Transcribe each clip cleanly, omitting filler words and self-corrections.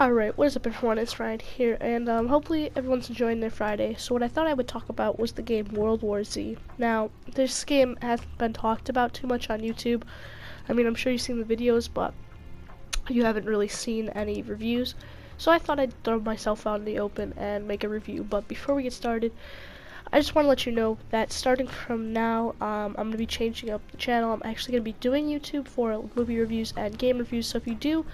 Alright, what is up everyone, it's Ryan here, and hopefully everyone's enjoying their Friday. So what I thought I would talk about was the game World War Z. Now, this game hasn't been talked about too much on YouTube. I mean, I'm sure you've seen the videos, but you haven't really seen any reviews. So I thought I'd throw myself out in the open and make a review. But before we get started, I just want to let you know that starting from now, I'm going to be changing up the channel. I'm actually going to be doing YouTube for movie reviews and game reviews, so if you do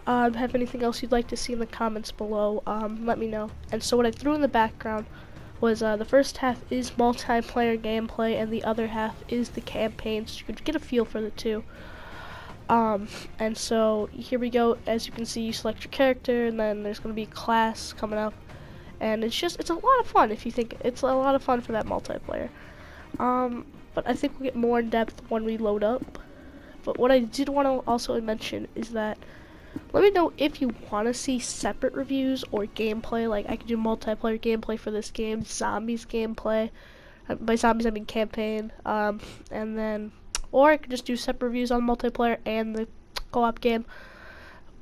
have anything else you'd like to see in the comments below, let me know. And so what I threw in the background was the first half is multiplayer gameplay and the other half is the campaign, so you could get a feel for the two. And so here we go. As you can see, you select your character, and then there's going to be class coming up, and it's a lot of fun. If you think it's a lot of fun for that multiplayer, but I think we'll get more in depth when we load up. But what I did want to also mention is that let me know if you want to see separate reviews or gameplay. Like, I could do multiplayer gameplay for this game, zombies gameplay. By zombies I mean campaign. And then, or I could just do separate reviews on multiplayer and the co-op game.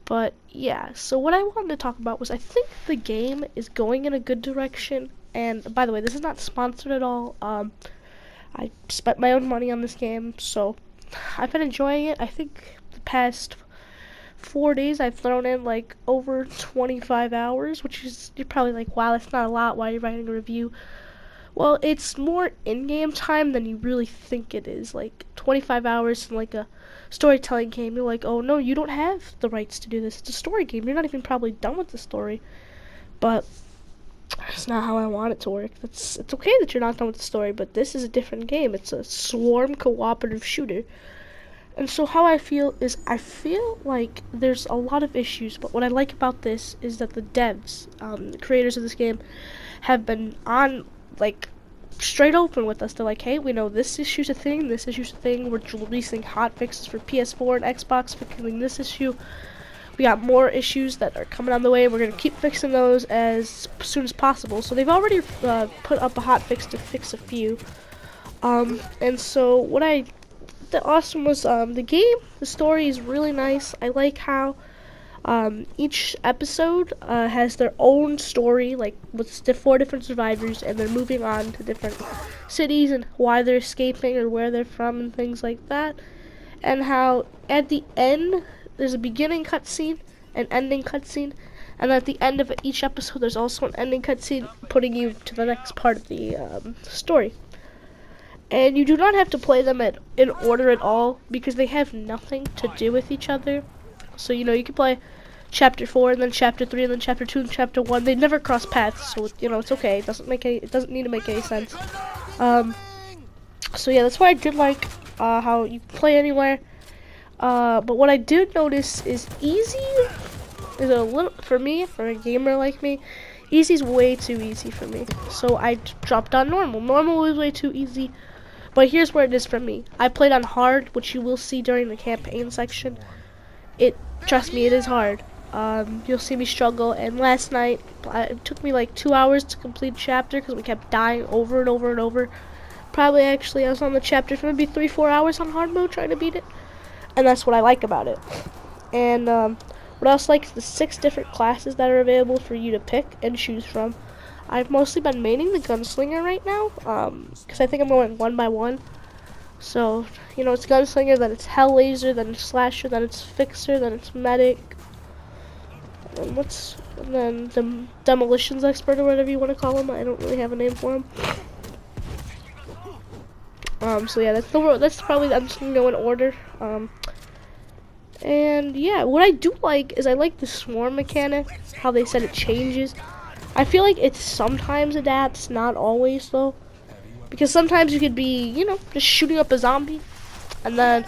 But yeah, so what I wanted to talk about was I think the game is going in a good direction. And by the way, this is not sponsored at all. I spent my own money on this game, so I've been enjoying it. I think the past 4 days I've thrown in like over 25 hours, which is, you're probably like, wow, that's not a lot, why are you writing a review? Well, it's more in-game time than you really think it is. Like 25 hours in like a storytelling game, you're like, oh no, you don't have the rights to do this, it's a story game, you're not even probably done with the story. But that's not how I want it to work. It's okay that you're not done with the story, but this is a different game. It's a swarm cooperative shooter. And so how I feel is, I feel like there's a lot of issues, but what I like about this is that the devs, the creators of this game, have been on, like, straight open with us. They're like, hey, we know this issue's a thing, this issue's a thing, we're releasing hot fixes for PS4 and Xbox for killing this issue. We got more issues that are coming on the way, and we're going to keep fixing those as soon as possible. So they've already put up a hot fix to fix a few. And so what the awesome was the game. The story is really nice. I like how each episode has their own story, like with the 4 different survivors, and they're moving on to different cities and why they're escaping or where they're from and things like that. And how at the end there's a beginning cutscene, an ending cutscene, and at the end of each episode there's also an ending cutscene putting you to the next part of the story. And you do not have to play them in order at all, because they have nothing to do with each other. So, you know, you can play chapter 4 and then chapter 3 and then chapter 2 and chapter 1. They never cross paths, so you know, it's okay. It doesn't need to make any sense. So yeah, that's why I did like how you can play anywhere. But what I did notice is easy is a little, for me, for a gamer like me, easy's way too easy for me. So I dropped on normal. Normal was way too easy. But here's where it is for me. I played on hard, which you will see during the campaign section. Trust me, it is hard. You'll see me struggle, and last night, it took me like 2 hours to complete a chapter because we kept dying over and over and over. Probably actually, I was on the chapter for maybe 3-4 hours on hard mode trying to beat it. And that's what I like about it. And what else like is the 6 different classes that are available for you to pick and choose from. I've mostly been maining the gunslinger right now, because I think I'm going 1 by 1. So, you know, it's gunslinger, then it's hell laser, then it's slasher, then it's fixer, then it's medic, and then the demolitions expert, or whatever you want to call him. I don't really have a name for him. So yeah, that's probably, I'm just gonna go in order. And yeah, what I do like is I like the swarm mechanic, how they said it changes. I feel like it sometimes adapts, not always though. Because sometimes you could be, you know, just shooting up a zombie. And then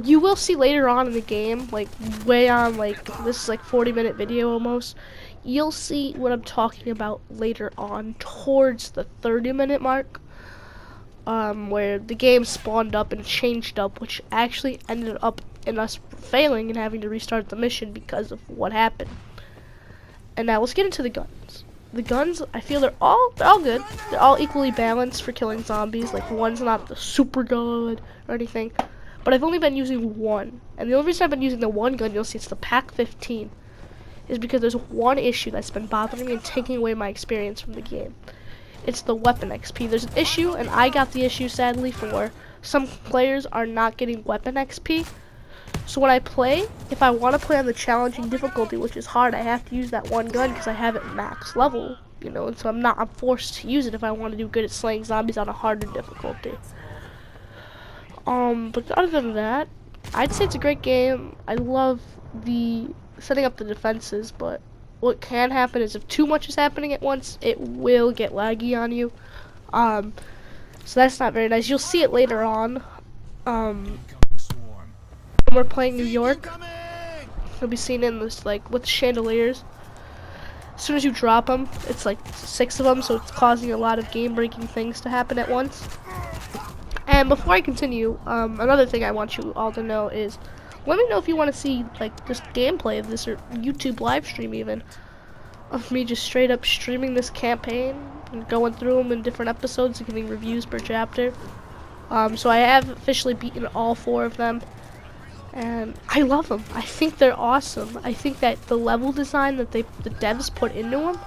you will see later on in the game, like way on, like this is like 40-minute video almost. You'll see what I'm talking about later on towards the 30-minute mark. Where the game spawned up and changed up, which actually ended up in us failing and having to restart the mission because of what happened. And now let's get into the guns. The guns, I feel they're all good. They're all equally balanced for killing zombies. Like, one's not the super good or anything. But I've only been using one. And the only reason I've been using the one gun, you'll see, it's the Pac-15. is because there's one issue that's been bothering me and taking away my experience from the game. It's the weapon XP. There's an issue, and I got the issue sadly for some players are not getting weapon XP. So when I play, if I want to play on the challenging difficulty, which is hard, I have to use that one gun because I have it max level, you know, and so I'm forced to use it if I want to do good at slaying zombies on a harder difficulty. But other than that, I'd say it's a great game. I love the setting up the defenses, but what can happen is if too much is happening at once, it will get laggy on you. So that's not very nice. You'll see it later on. When we're playing New York, you'll be seen in this, like, with chandeliers. As soon as you drop them, it's like 6 of them, so it's causing a lot of game-breaking things to happen at once. And before I continue, another thing I want you all to know is, let me know if you want to see, like, just gameplay of this, or YouTube live stream even, of me just straight up streaming this campaign and going through them in different episodes and giving reviews per chapter. So I have officially beaten all 4 of them, and I love them. I think they're awesome. I think that the level design that the devs put into them,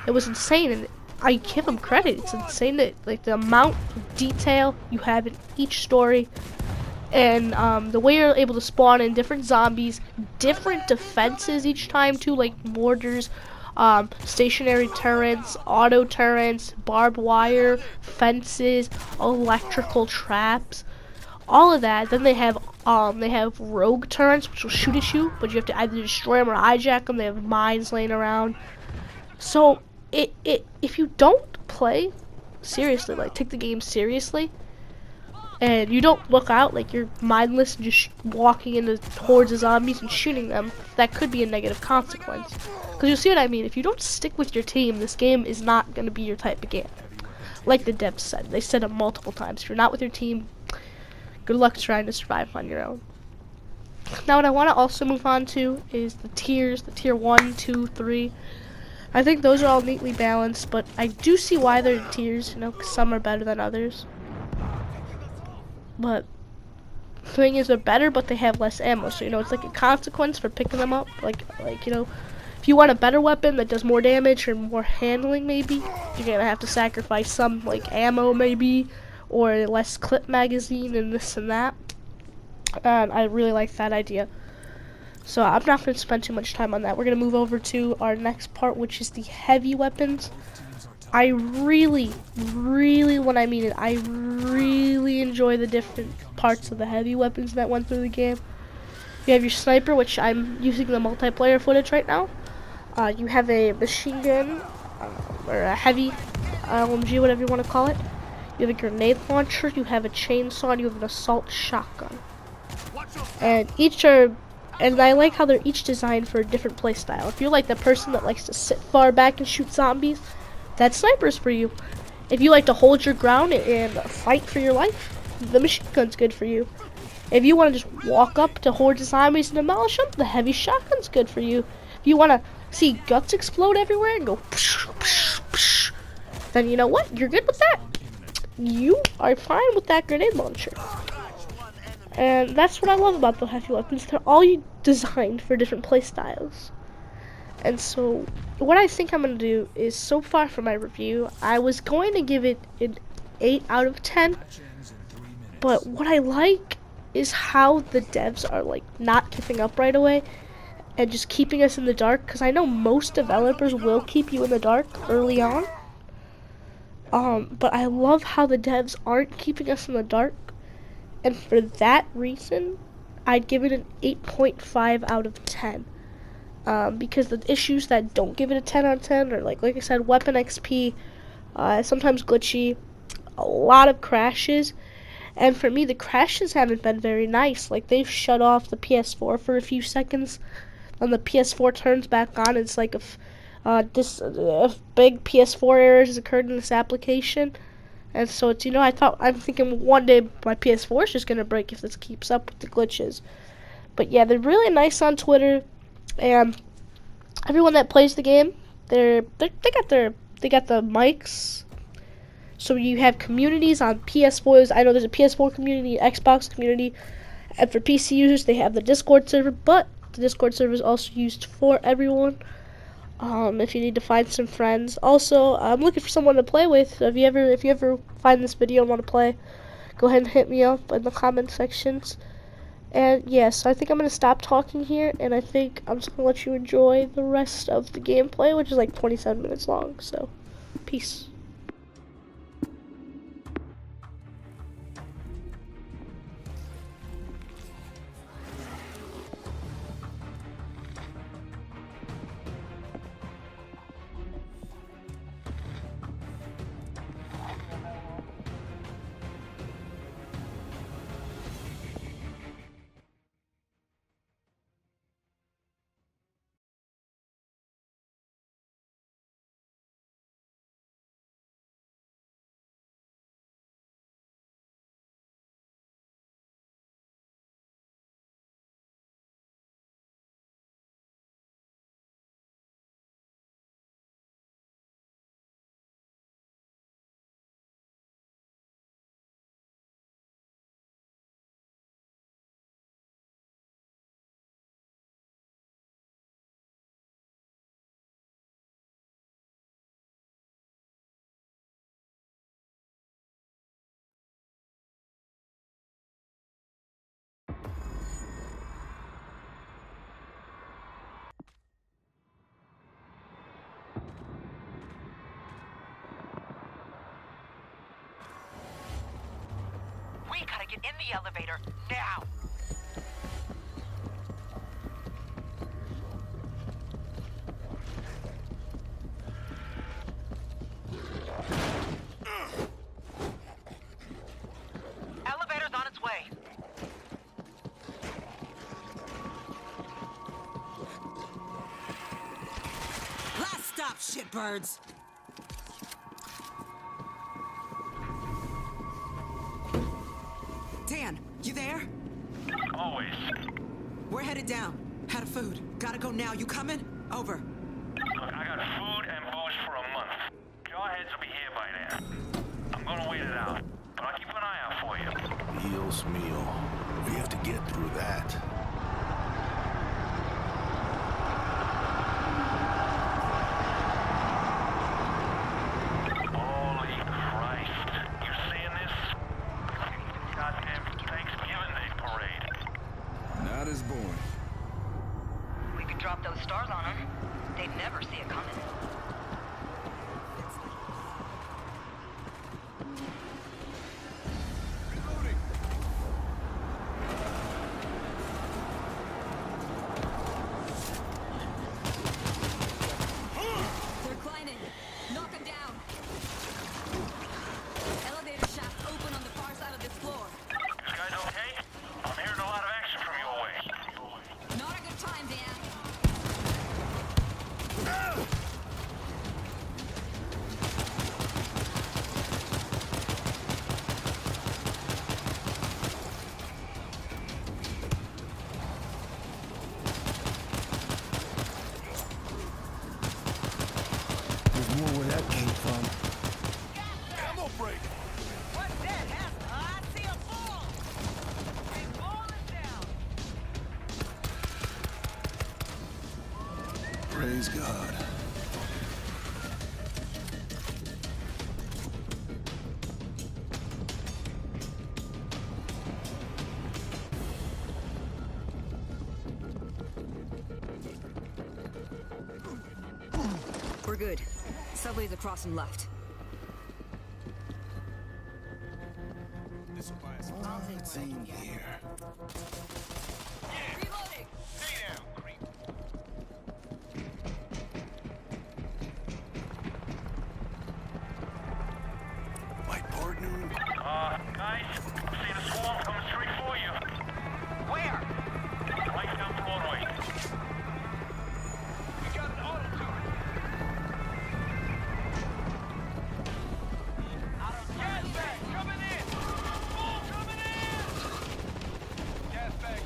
it was insane, and I give them credit. It's insane that, like, the amount of detail you have in each story, and the way you're able to spawn in different zombies, different defenses each time too, like mortars, stationary turrets, auto turrets, barbed wire, fences, electrical traps, all of that. Then they have rogue turrets which will shoot at you, but you have to either destroy them or hijack them. They have mines laying around. So if you don't play seriously, like take the game seriously, and you don't look out, like you're mindless and just walking into hordes of zombies and shooting them, that could be a negative consequence. Because you'll see what I mean. If you don't stick with your team, this game is not going to be your type of game. Like the devs said. They said it multiple times. If you're not with your team, good luck trying to survive on your own. Now what I want to also move on to is the tiers, the tier 1, 2, 3. I think those are all neatly balanced, but I do see why they're in tiers, you know, 'cause some are better than others. But the thing is, they're better, but they have less ammo. So, you know, it's like a consequence for picking them up. Like you know, if you want a better weapon that does more damage or more handling, maybe, you're going to have to sacrifice some, like, ammo, maybe, or less clip magazine and this and that. And I really like that idea. So I'm not going to spend too much time on that. We're going to move over to our next part, which is the heavy weapons. I really, when I mean it, I really enjoy the different parts of the heavy weapons that went through the game. You have your sniper, which I'm using the multiplayer footage right now. You have a machine gun, or a heavy LMG, whatever you want to call it. You have a grenade launcher, you have a chainsaw, and you have an assault shotgun. And and I like how they're each designed for a different play style. If you're like the person that likes to sit far back and shoot zombies, that sniper's for you. If you like to hold your ground and fight for your life, the machine gun's good for you. If you want to just walk up to hordes of zombies and demolish them, the heavy shotgun's good for you. If you want to see guts explode everywhere and go psh, psh, psh, then you know what? You're good with that. You are fine with that grenade launcher. And that's what I love about the heavy weapons. They're all designed for different play styles. And so, what I think I'm going to do is, so far for my review, I was going to give it an 8 out of 10. But what I like is how the devs are, like, not giving up right away and just keeping us in the dark. Because I know most developers will keep you in the dark early on. But I love how the devs aren't keeping us in the dark. And for that reason, I'd give it an 8.5 out of 10. Because the issues that don't give it a 10 out of 10 are, like I said, weapon XP, sometimes glitchy, a lot of crashes. And for me, the crashes haven't been very nice. Like, they've shut off the PS4 for a few seconds, and the PS4 turns back on. It's like a big PS4 error has occurred in this application. And so it's, you know, I'm thinking one day my PS4 is just gonna break if this keeps up with the glitches. But yeah, they're really nice on Twitter, and everyone that plays the game, they got the mics. So you have communities on PS4s. I know there's a PS4 community, Xbox community, and for PC users they have the Discord server. But The Discord server is also used for everyone. If you need to find some friends. Also, I'm looking for someone to play with. If you ever find this video and want to play, go ahead and hit me up in the comment sections. And yes, I think I'm gonna stop talking here, and I think I'm just gonna let you enjoy the rest of the gameplay, which is like 27 minutes long. So, peace. We gotta get in the elevator, now! Elevator's on its way. Last stop, shitbirds! Dan, you there? Always. We're headed down. Out of food. Gotta go now. You coming? Over. Look, I got food and booze for a month. Jarheads will be here by then. I'm gonna wait it out, but I'll keep an eye out for you. Dios mío. We have to get through that. Holy Christ. You seeing this? Goddamn Thanksgiving Day parade. Not as born. We could drop those stars on them. They'd never see it coming. They're climbing. Knock them down. Elevator shaft open on the far side of this floor. You guys okay? I'm hearing a lot of action from your way. Not a good time, Dan. There's more where that came from. Ammo break! What's that, huh? I see a ball! Hey, ball is down! Praise God. We're good. Subway's across and left. Same here. Reloading! Stay down, creep. My partner in Guys, I'm seeing a swarm coming straight for you. Where? Right down Broadway. We got an auto turret. Gas bag coming in! Ball coming in! Gas bag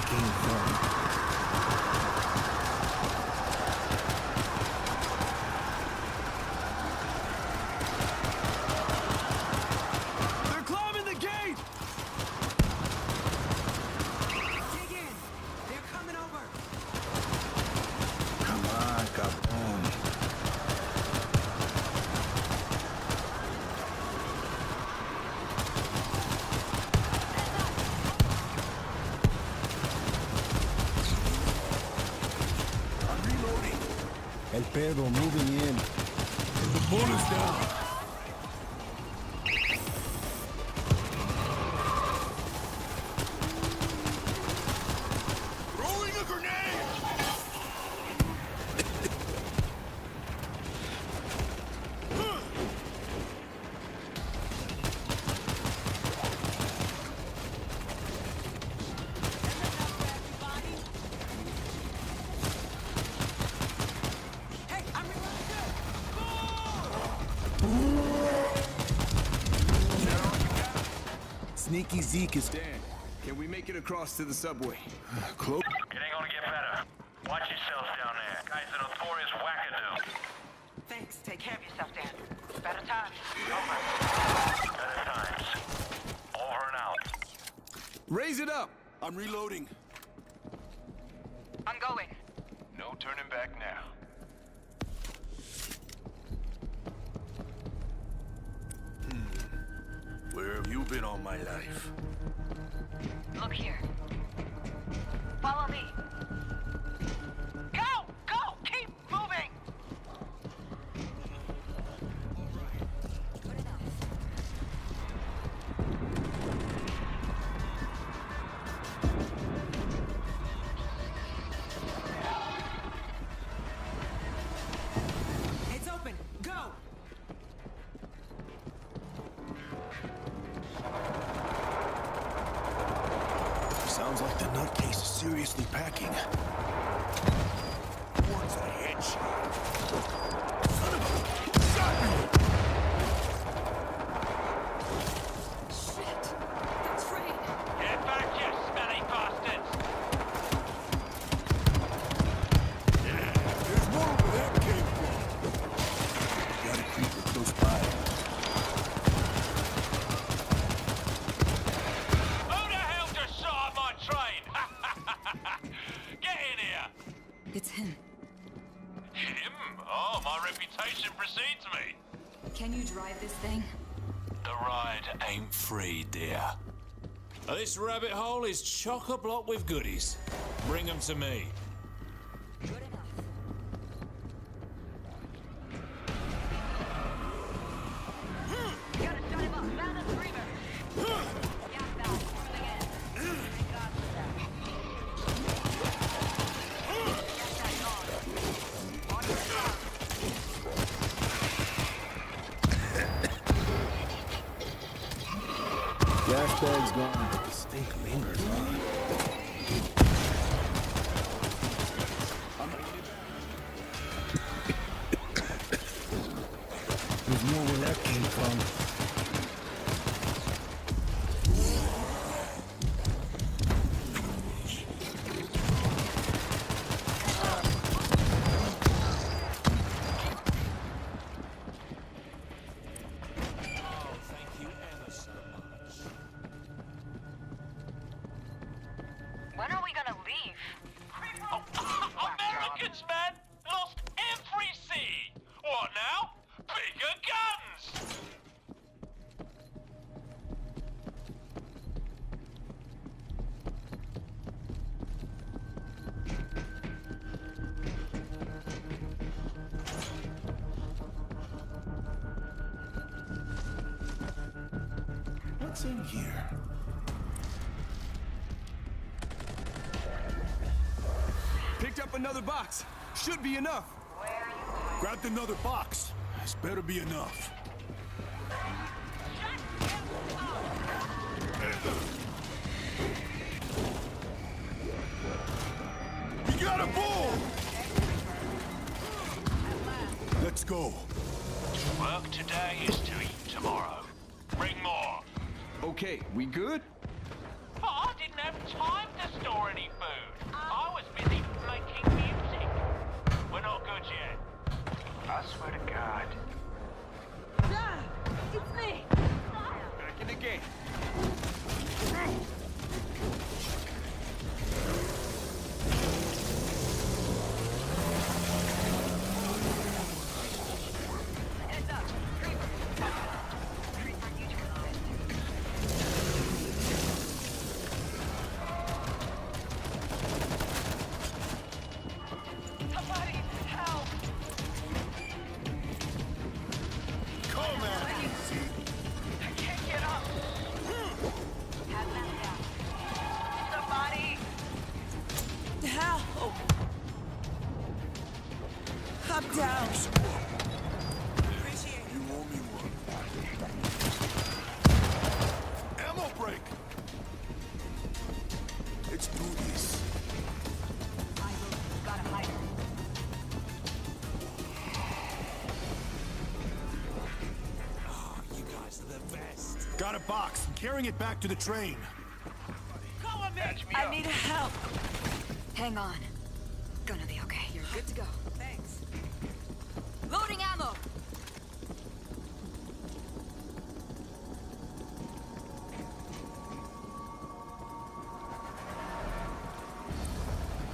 came from. They're climbing the gate! Dig in! They're coming over! Come on, Capone. I'm reloading. El pedo moving in. The bullet's down. Throwing a grenade! Hey, I'm reloading! Sneaky Zeke is Dan, can we make it across to the subway? close. It ain't gonna get better. Watch yourselves down there. Guy's a notorious wackadoo. Thanks. Take care of yourself, Dan. Better times. Over. Better times. Over and out. Raise it up! I'm reloading. I'm going. No turning back now. Where have you been all my life? Look here. Follow me. Go! Go! Keep moving! It's open! Go! Sounds like the nutcase is seriously packing. One's a headshot. Son of a... Shot me! Shit! The train! Get back, you smelly bastards! There's more where that came from. Got a creeper close by. Who the hell just shot at my train? Get in here! It's him. Him? Oh, my reputation precedes me. Can you drive this thing? The ride ain't free, dear. This rabbit hole is chock-a-block with goodies. Bring them to me. Good enough. You gotta shut him up. Down the screamer. Gas valve. Moving in. Thank God for that. Get that gone. On your car. Gas bag's gone, but the stink lingers on. There's more where that came from. Oh, thank you ever so much. When are we gonna leave? Americans, man! Lost every sea! What now? Bigger guns! What's in here? Picked up another box. Should be enough. Grabbed another box. This better be enough. We got a bull! Let's go. Work today is to eat tomorrow. Bring more. Okay, we good? What? didn't have time to store any food. I was busy making music. We're not good yet. I swear to God. It's me! Back in the game. Heads up. Creeper. Creeper neutralized. Somebody help! Come at me. I can't get up. Have that down. Somebody. Help! I'm down. Appreciate it. You owe me one. Ammo break. Let's do this. I will. Gotta hide her. You guys are the best. Got a box. I'm carrying it back to the train. I need help. Hang on. Gonna be okay. You're good to go. Thanks. Loading ammo!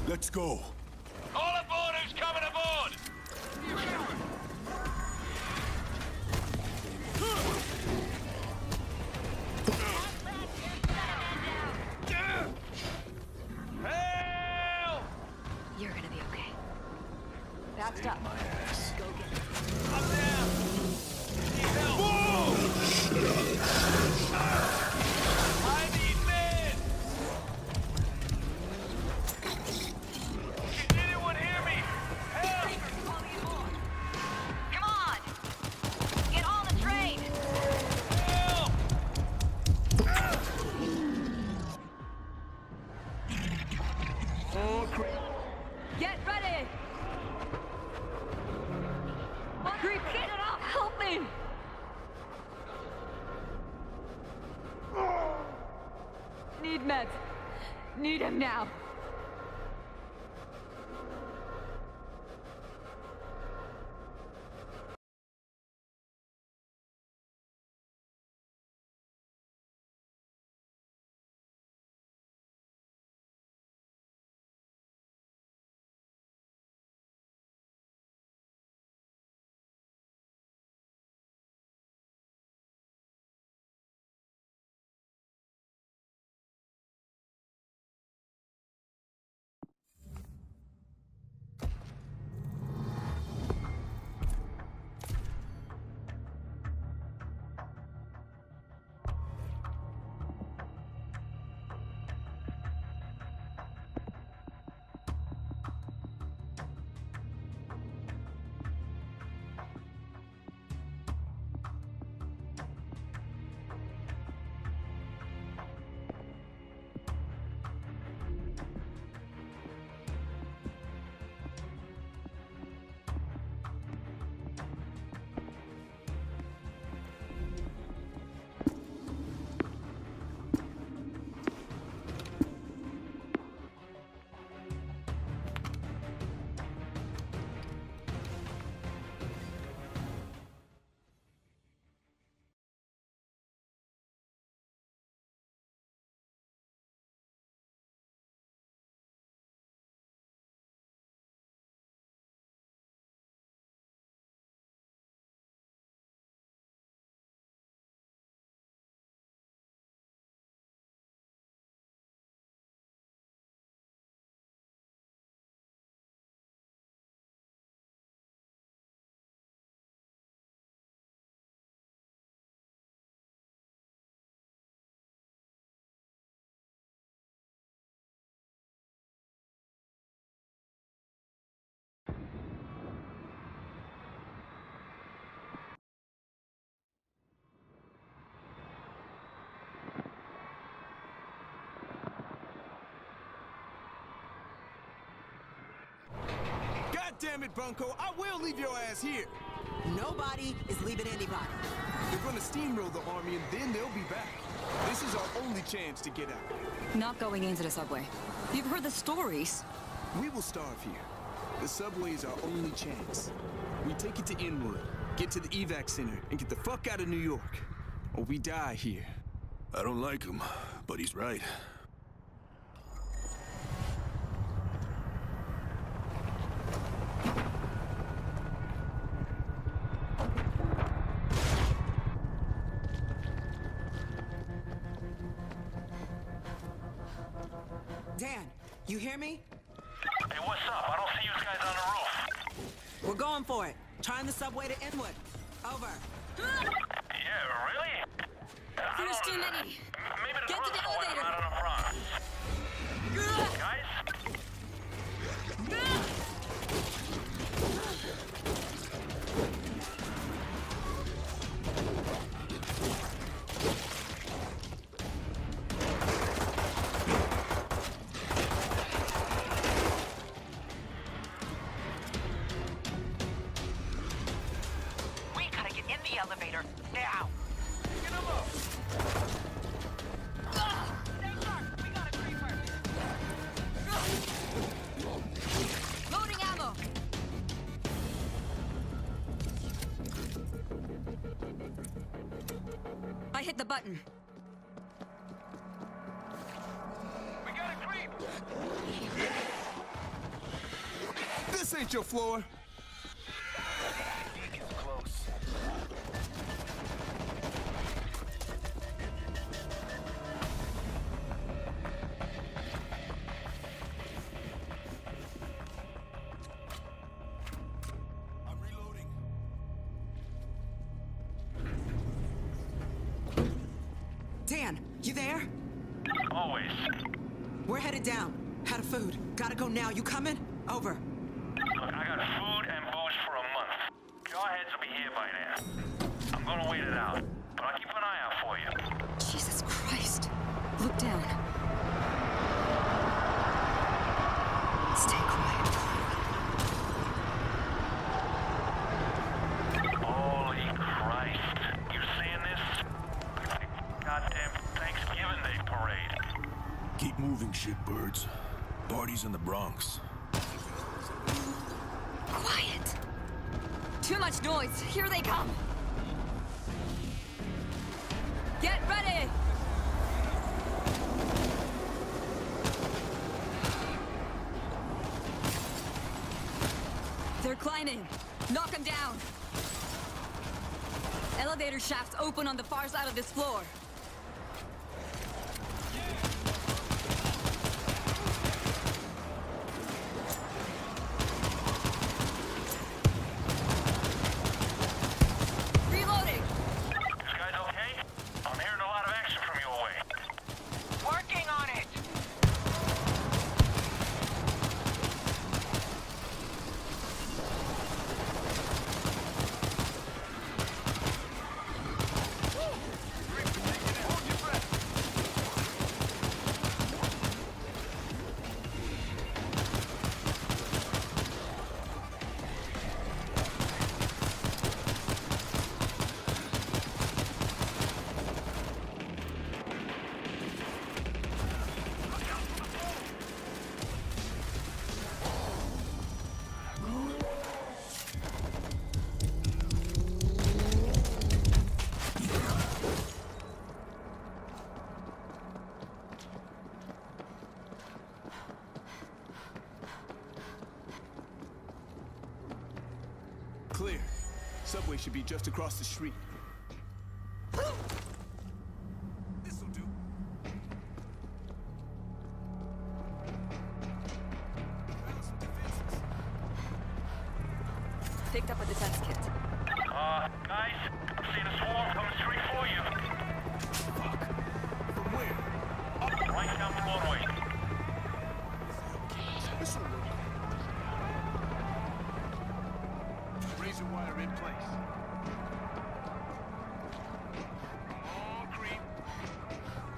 Let's go. All aboard who's coming aboard! Help! You're gonna be okay. Patched up. Go get it. I'm down. Need help. I need men. Can anyone hear me? Help! Calling you more. Come on! Get on the train! Help! Get ready! Creep, get it up! Help me! Need meds. Need him now. God damn it, Bunko. I will leave your ass here. Nobody is leaving anybody. They're gonna steamroll the army and then they'll be back. This is our only chance to get out. Not going into the subway. You've heard the stories. We will starve here. The subway is our only chance. We take it to Inwood, get to the evac center, and get the fuck out of New York. Or we die here. I don't like him, but he's right. Dan, you hear me? Hey, what's up? I don't see you guys on the roof. We're going for it. Trying the subway to Inwood. Over. Yeah, really? There's too many. Maybe the Get to the roof's why I'm elevator. not in the front. Guys? We gotta get in the elevator now. Get him up. Stay sharp. We got a creeper. Loading ammo. I hit the button. We got a creep. This ain't your floor. Beacon's close. I'm reloading. Dan, you there? Always. We're headed down. Out of food. Gotta go now. You coming? Over. Look, I got food and booze for a month. Jawheads will be here by then. I'm gonna wait it out, but I'll keep an eye out for you. Jesus Christ. Look down. Stay quiet. Holy Christ. You seeing this? Like goddamn Thanksgiving Day parade. Keep moving, shitbirds. Party's in the Bronx. Quiet. Too much noise. Here they come. Get ready. They're climbing. Knock them down. Elevator shafts open on the far side of this floor. Reloading. You guys okay? I'm hearing a lot of action from your way. Working on it. Hold your breath. Clear. Subway should be just across the street. This'll do. Found some defenses. Picked up a defense kit. Guys, I'm seeing a swarm coming straight for you. Fuck. From where? Right down Broadway. This'll work. Razor wire in place. All creep.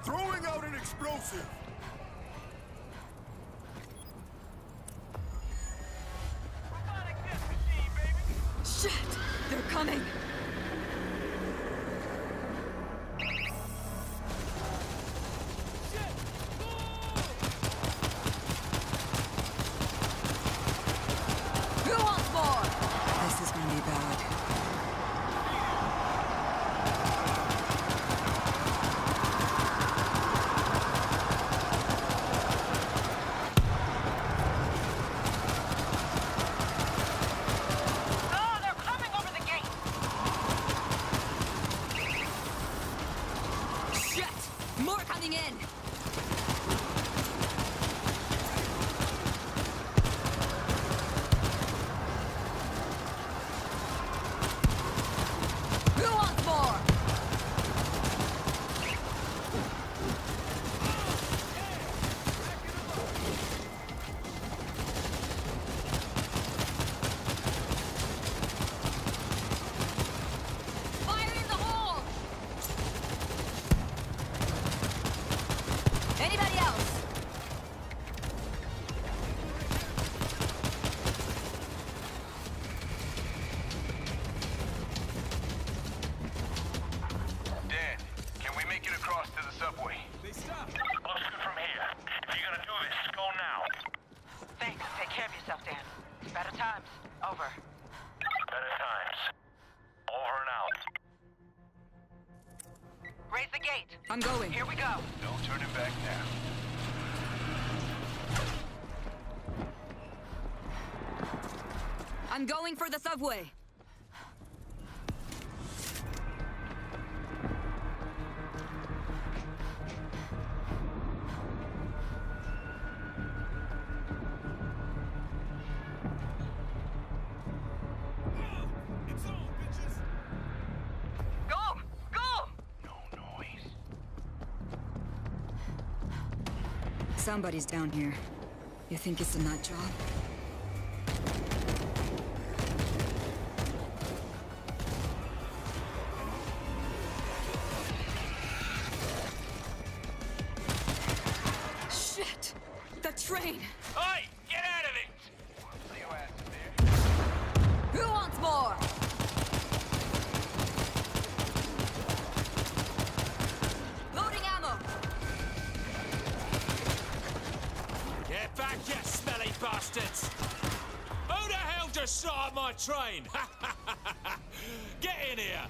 Throwing out an explosive! Robotic death machine, baby. Shit! They're coming! Who wants more? This is gonna be bad. Oh, they're coming over the gate. Shit! More coming in! Who wants more? Fire in the hole! Anybody else? Dan, can we make it across to the subway? They stopped. Looks good from here. If you're gonna do this, go now. Thanks. Take care of yourself, Dan. Better times. Over. Better times. Over and out. Raise the gate. I'm going. Here we go. No turning back now. I'm going for the subway. It's on, bitches. Go! Go! No noise. Somebody's down here. You think it's a nut job? Shit! The train! Hey, get out of it! See you asses there. Who wants more? Loading ammo! Get back, you smelly bastards! Who the hell just shot at my train? Get in here!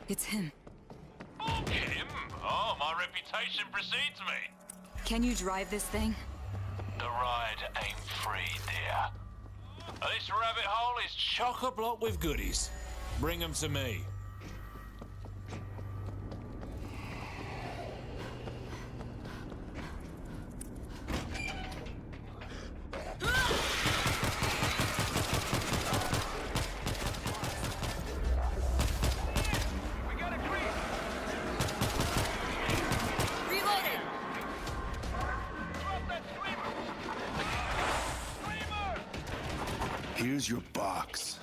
It's him. Him? Oh, my reputation precedes me. Can you drive this thing? The ride ain't free, dear. This rabbit hole is chock-a-block with goodies. Bring them to me. We got a creep. Reloading! Drop that screamer. Screamer! Here's your box.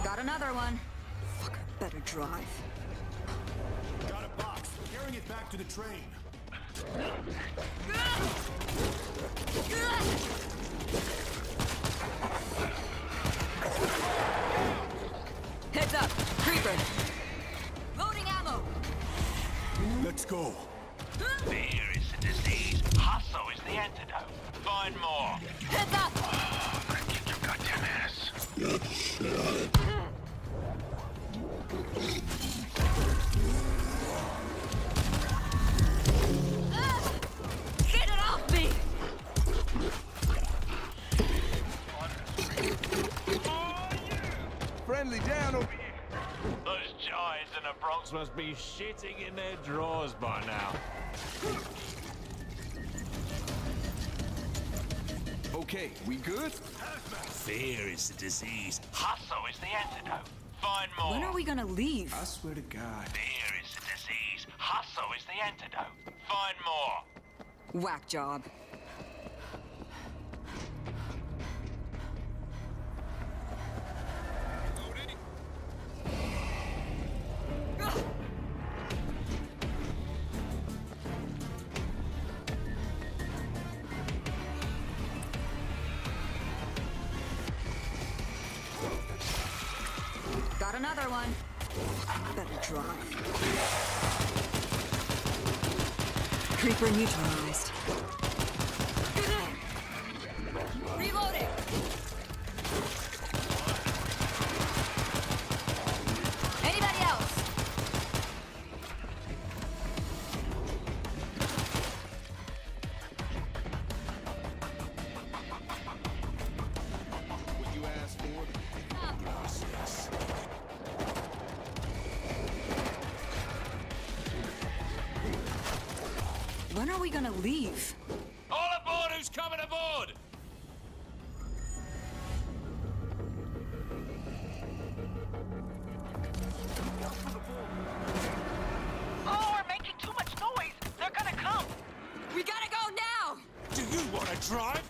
Got another one. Fucker better drive. Got a box. Carrying it back to the train. Heads up! Creeper! Loading ammo! Let's go. Fear is the disease. Hustle is the antidote. Find more. Heads up! Kick your goddamn ass. Get it off me! Friendly down over here. Those giants in the Bronx must be shitting in their drawers by now. Okay, we good? Fear is the disease. Hustle is the antidote. Find more. When are we gonna leave? I swear to God. Fear is the disease. Hustle is the antidote. Find more. Whack job. another one. Better drive. Creeper neutralized. Reloading! Anybody else? What you asked for? Gracias. When are we gonna leave? All aboard who's coming aboard! Oh, we're making too much noise. They're gonna come. We gotta go now! Do you want to drive?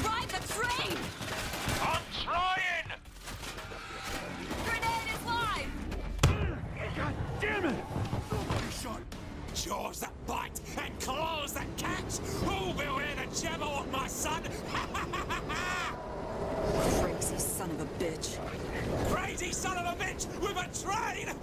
Drive the train! I'm trying! Grenade is live! Jaws that bite and claws that catch! Who will hear the jabber of my son? Crazy son of a bitch. Crazy son of a bitch with a train!